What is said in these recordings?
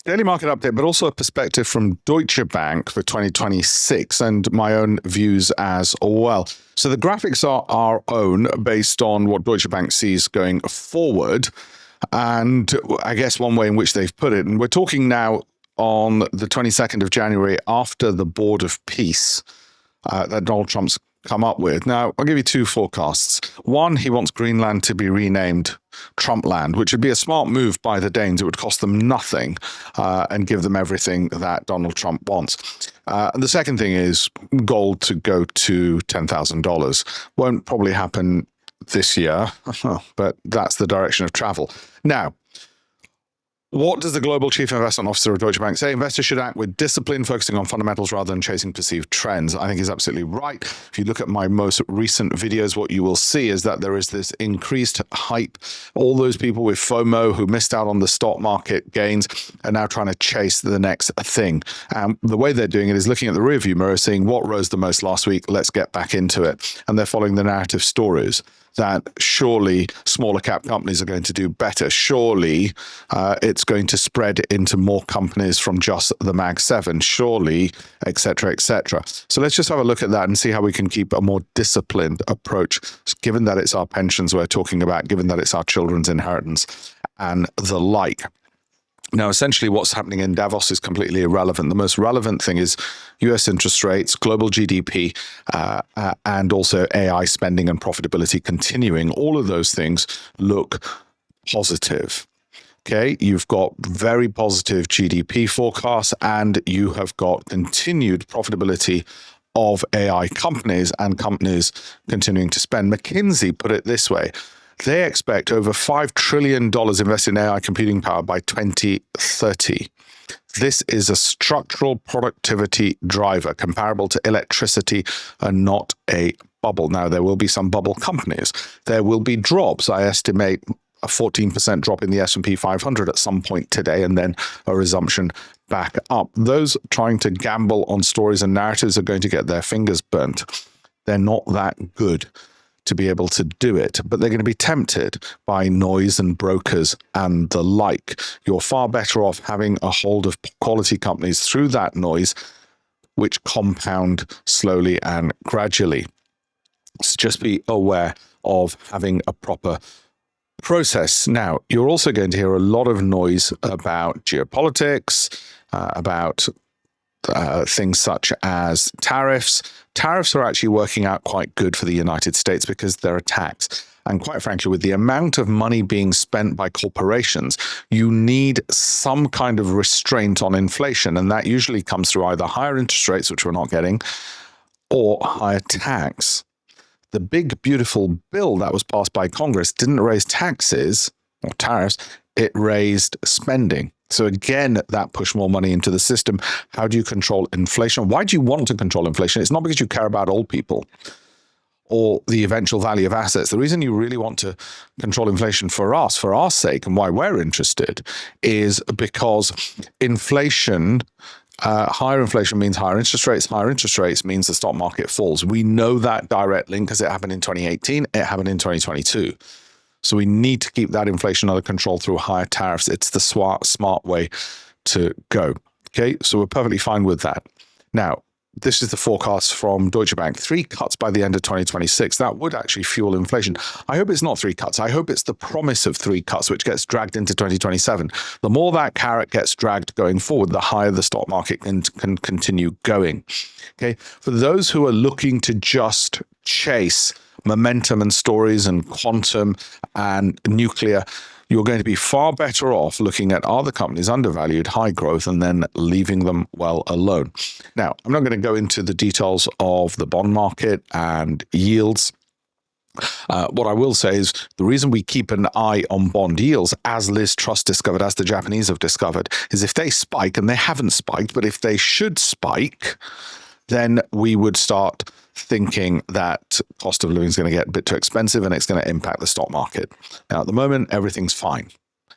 Daily market update, but also a perspective from Deutsche Bank for 2026 and my own views as well. So the graphics are our own based on what Deutsche Bank sees going forward. And I guess one way in which they've put it, and we're talking now on the 22nd of January after the Board of Peace that Donald Trump's come up with. Now, I'll give you two forecasts. One, he wants Greenland to be renamed Trumpland, which would be a smart move by the Danes. It would cost them nothing and give them everything that Donald Trump wants. And the second thing is gold to go to $10,000. Won't probably happen this year, but that's the direction of travel. Now, what does the Global Chief Investment Officer of Deutsche Bank say? Investors should act with discipline, focusing on fundamentals rather than chasing perceived trends. I think he's absolutely right. If you look at my most recent videos, what you will see is that there is this increased hype. All those people with FOMO who missed out on the stock market gains are now trying to chase the next thing. The way they're doing it is looking at the rearview mirror, saying what rose the most last week, let's get back into it. And they're following the narrative stories that surely smaller cap companies are going to do better. Surely it's going to spread into more companies from just the Mag 7. Surely, et cetera, et cetera. So let's just have a look at that and see how we can keep a more disciplined approach, given that it's our pensions we're talking about, given that it's our children's inheritance and the like. Now, essentially, what's happening in Davos is completely irrelevant. The most relevant thing is US interest rates, global GDP, and also AI spending and profitability continuing. All of those things look positive. Okay, you've got very positive GDP forecasts, and you have got continued profitability of AI companies and companies continuing to spend. McKinsey put it this way. They expect over $5 trillion invested in AI computing power by 2030. This is a structural productivity driver comparable to electricity and not a bubble. Now, there will be some bubble companies. There will be drops. I estimate a 14% drop in the S&P 500 at some point today, and then a resumption back up. Those trying to gamble on stories and narratives are going to get their fingers burnt. They're not that good to be able to do it, but they're going to be tempted by noise and brokers and the like. You're far better off having a hold of quality companies through that noise, which compound slowly and gradually. So just be aware of having a proper process. Now, you're also going to hear a lot of noise about geopolitics, about things such as tariffs. Tariffs are actually working out quite good for the United States because they're a tax. And quite frankly, with the amount of money being spent by corporations, you need some kind of restraint on inflation. And that usually comes through either higher interest rates, which we're not getting, or higher tax. The big, beautiful bill that was passed by Congress didn't raise taxes or tariffs, it raised spending. So again, that pushed more money into the system. How do you control inflation? Why do you want to control inflation? It's not because you care about old people or the eventual value of assets. The reason you really want to control inflation for us, for our sake, and why we're interested, is because inflation, higher inflation means higher interest rates. Higher interest rates means the stock market falls. We know that direct link because it happened in 2018. It happened in 2022. So we need to keep that inflation under control through higher tariffs. It's the smart way to go. Okay, so we're perfectly fine with that. Now, this is the forecast from Deutsche Bank. 3 cuts by the end of 2026. That would actually fuel inflation. I hope it's not 3 cuts. I hope it's the promise of 3 cuts, which gets dragged into 2027. The more that carrot gets dragged going forward, the higher the stock market can continue going. Okay, for those who are looking to just chase momentum and stories and quantum and nuclear, you're going to be far better off looking at are the companies undervalued, high growth, and then leaving them well alone. Now, I'm not going to go into the details of the bond market and yields. What I will say is the reason we keep an eye on bond yields, as Liz Truss discovered, as the Japanese have discovered, is if they spike, and they haven't spiked, but if they should spike, then we would start thinking that cost of living is going to get a bit too expensive and it's going to impact the stock market. Now, at the moment, everything's fine.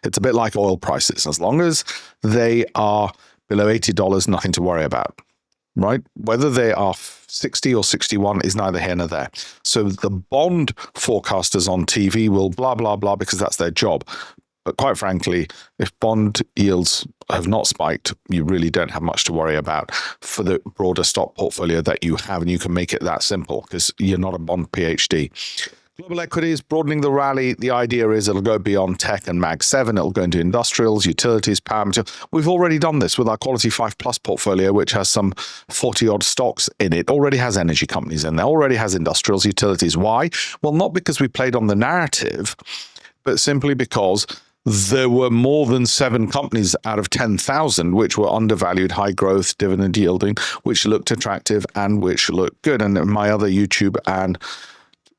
It's a bit like oil prices. As long as they are below $80, nothing to worry about, right? Whether they are 60 or 61 is neither here nor there. So the bond forecasters on TV will blah, blah, blah, because that's their job. But quite frankly, if bond yields have not spiked, you really don't have much to worry about for the broader stock portfolio that you have. And you can make it that simple because you're not a bond PhD. Global equities, broadening the rally. The idea is it'll go beyond tech and Mag 7. It'll go into industrials, utilities, power materials. We've already done this with our Quality 5 Plus portfolio, which has some 40-odd stocks in it. Already has energy companies in there, already has industrials, utilities. Why? Well, not because we played on the narrative, but simply because there were more than 7 companies out of 10,000 which were undervalued, high growth, dividend yielding, which looked attractive and which looked good. And in my other YouTube and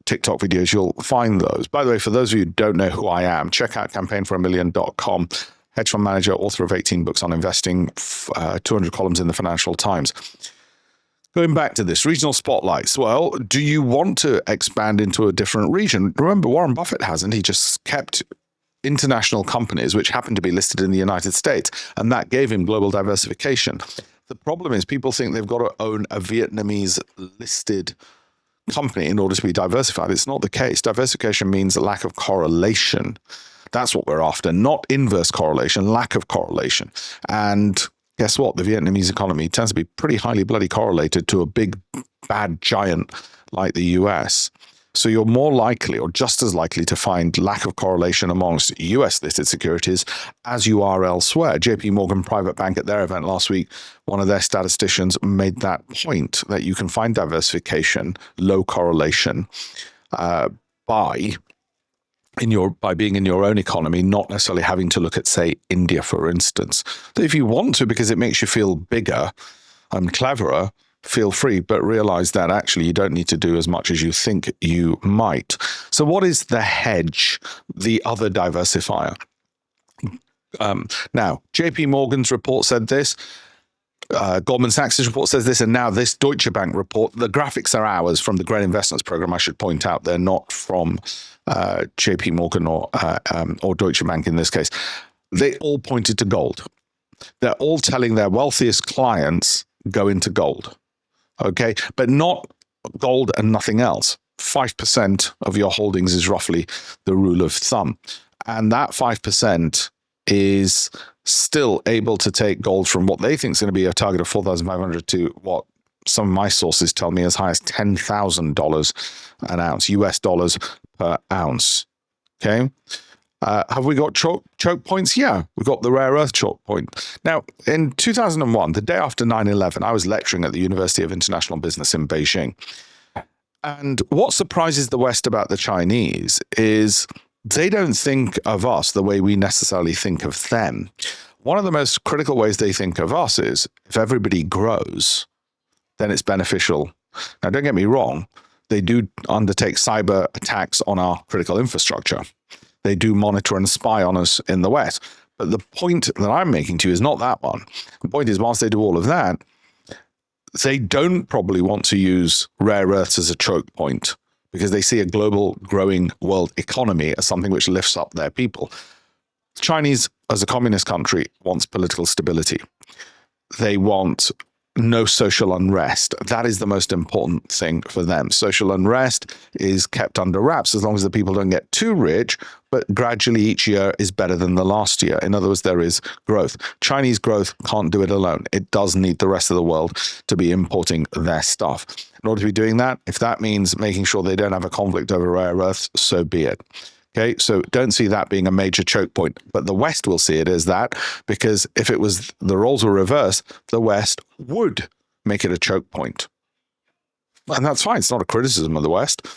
TikTok videos, you'll find those. By the way, for those of you who don't know who I am, check out campaignforamillion.com. Hedge fund manager, author of 18 books on investing, 200 columns in the Financial Times. Going back to this, regional spotlights. Well, do you want to expand into a different region? Remember, Warren Buffett hasn't. He just kept international companies which happen to be listed in the United States, and that gave him global diversification. The problem is people think they've got to own a Vietnamese listed company in order to be diversified. It's not the case. Diversification means a lack of correlation. That's what we're after, not inverse correlation, lack of correlation. And guess what? The Vietnamese economy tends to be pretty highly bloody correlated to a big, bad giant like the US. So you're more likely or just as likely to find lack of correlation amongst US listed securities as you are elsewhere. JP Morgan Private Bank at their event last week, one of their statisticians made that point that you can find diversification, low correlation, by being in your own economy, not necessarily having to look at, say, India, for instance. So if you want to, because it makes you feel bigger and cleverer, feel free, but realize that actually you don't need to do as much as you think you might. So what is the hedge, the other diversifier? Now, JP Morgan's report said this. Goldman Sachs' report says this, and now this Deutsche Bank report. The graphics are ours from the Great Investments Program, I should point out. They're not from JP Morgan or Deutsche Bank in this case. They all pointed to gold. They're all telling their wealthiest clients, go into gold. Okay, but not gold and nothing else. 5% of your holdings is roughly the rule of thumb. And that 5% is still able to take gold from what they think is going to be a target of 4,500 to what some of my sources tell me as high as $10,000 an ounce, US dollars per ounce. Okay. Have we got choke points? Yeah, we've got the rare earth choke point. Now, in 2001, the day after 9/11, I was lecturing at the University of International Business in Beijing. And what surprises the West about the Chinese is they don't think of us the way we necessarily think of them. One of the most critical ways they think of us is if everybody grows, then it's beneficial. Now, don't get me wrong. They do undertake cyber attacks on our critical infrastructure. They do monitor and spy on us in the West. But the point that I'm making to you is not that one. The point is, whilst they do all of that, they don't probably want to use rare earths as a choke point because they see a global growing world economy as something which lifts up their people. The Chinese, as a communist country, wants political stability. They want no social unrest. That is the most important thing for them. Social unrest is kept under wraps as long as the people don't get too rich, but gradually each year is better than the last year. In other words, there is growth. Chinese growth can't do it alone. It does need the rest of the world to be importing their stuff. In order to be doing that, if that means making sure they don't have a conflict over rare earths, so be it. Okay, so don't see that being a major choke point, but the West will see it as that because if it was the roles were reversed, the West would make it a choke point. And that's fine. It's not a criticism of the West.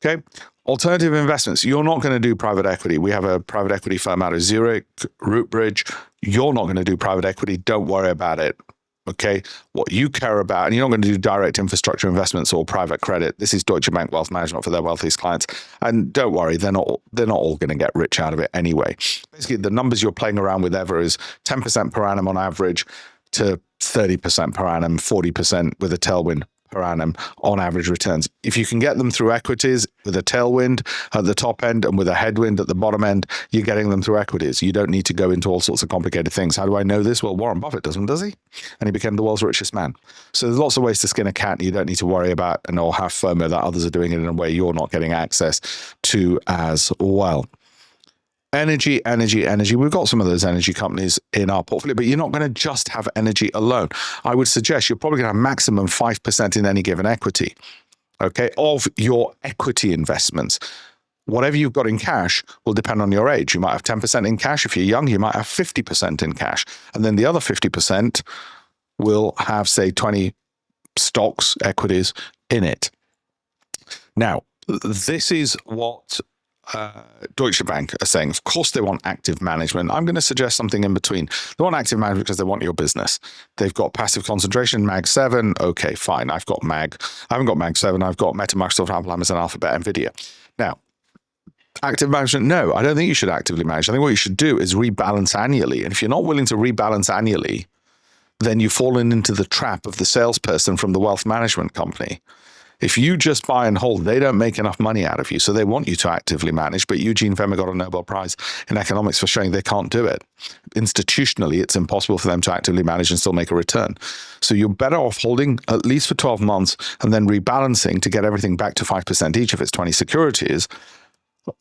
Okay, alternative investments. You're not going to do private equity. We have a private equity firm out of Zurich, Rootbridge. You're not going to do private equity. Don't worry about it. Okay, what you care about, and you're not going to do direct infrastructure investments or private credit. This is Deutsche Bank Wealth Management for their wealthiest clients. And don't worry, they're not all going to get rich out of it anyway. Basically, the numbers you're playing around with ever is 10% per annum on average to 30% per annum, 40% with a tailwind per annum on average returns. If you can get them through equities with a tailwind at the top end and with a headwind at the bottom end, you're getting them through equities. You don't need to go into all sorts of complicated things. How do I know this? Well, Warren Buffett doesn't, does he? And he became the world's richest man. So there's lots of ways to skin a cat. You don't need to worry about or have FOMO that others are doing it in a way you're not getting access to as well. Energy, energy, energy. We've got some of those energy companies in our portfolio, but you're not going to just have energy alone. I would suggest you're probably going to have maximum 5% in any given equity, okay, of your equity investments. Whatever you've got in cash will depend on your age. You might have 10% in cash. If you're young, you might have 50% in cash. And then the other 50% will have, say, 20 stocks, equities in it. Now, this is what Deutsche Bank are saying. Of course, they want active management. I'm going to suggest something in between. They want active management because they want your business. They've got passive concentration, Mag 7. Okay, fine. I've got Mag. I haven't got Mag 7. I've got Meta, Microsoft, Apple, Amazon, Alphabet, Nvidia. Now, active management, no, I don't think you should actively manage. I think what you should do is rebalance annually. And if you're not willing to rebalance annually, then you've fallen into the trap of the salesperson from the wealth management company. If you just buy and hold, they don't make enough money out of you. So they want you to actively manage. But Eugene Fama got a Nobel Prize in economics for showing they can't do it. Institutionally, it's impossible for them to actively manage and still make a return. So you're better off holding at least for 12 months and then rebalancing to get everything back to 5% each if it's 20 securities.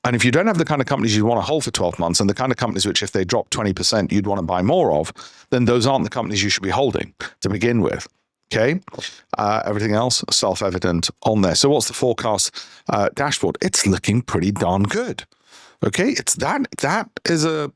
And if you don't have the kind of companies you want to hold for 12 months and the kind of companies which, if they drop 20%, you'd want to buy more of, then those aren't the companies you should be holding to begin with. Okay. Everything else self-evident on there. So what's the forecast dashboard? It's looking pretty darn good. Okay. It's that is a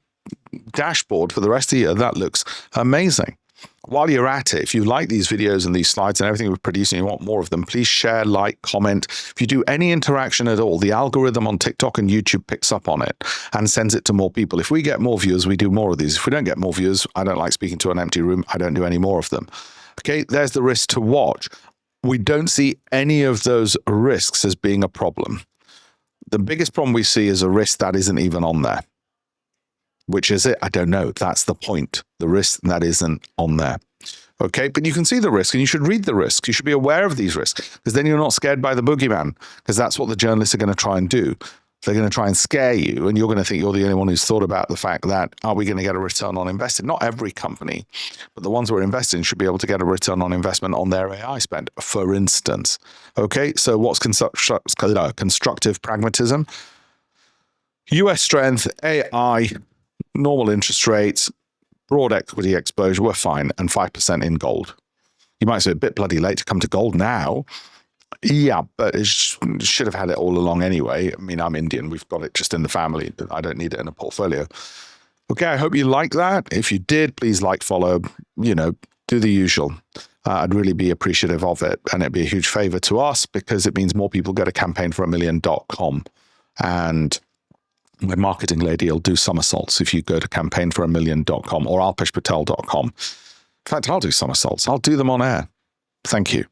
dashboard for the rest of the year. That looks amazing. While you're at it, if you like these videos and these slides and everything we're producing, you want more of them, please share, like, comment. If you do any interaction at all, the algorithm on TikTok and YouTube picks up on it and sends it to more people. If we get more viewers, we do more of these. If we don't get more viewers, I don't like speaking to an empty room. I don't do any more of them. Okay, there's the risk to watch. We don't see any of those risks as being a problem. The biggest problem we see is a risk that isn't even on there. Which is it? I don't know. That's the point. The risk that isn't on there. Okay, but you can see the risk and you should read the risk. You should be aware of these risks because then you're not scared by the boogeyman, because that's what the journalists are going to try and do. They're going to try and scare you and you're going to think you're the only one who's thought about the fact that, are we going to get a return on investment? Not every company, but the ones we're investing in should be able to get a return on investment on their AI spend, for instance. Okay, so what's constructive pragmatism? US strength, AI, normal interest rates, broad equity exposure, we're fine, and 5% in gold. You might say a bit bloody late to come to gold now. Yeah, but it should have had it all along anyway. I mean, I'm Indian. We've got it just in the family. I don't need it in a portfolio. Okay, I hope you like that. If you did, please like, follow, do the usual. I'd really be appreciative of it. And it'd be a huge favor to us because it means more people go to campaignforamillion.com. And my marketing lady will do somersaults if you go to campaignforamillion.com or alpeshpatel.com. In fact, I'll do somersaults. I'll do them on air. Thank you.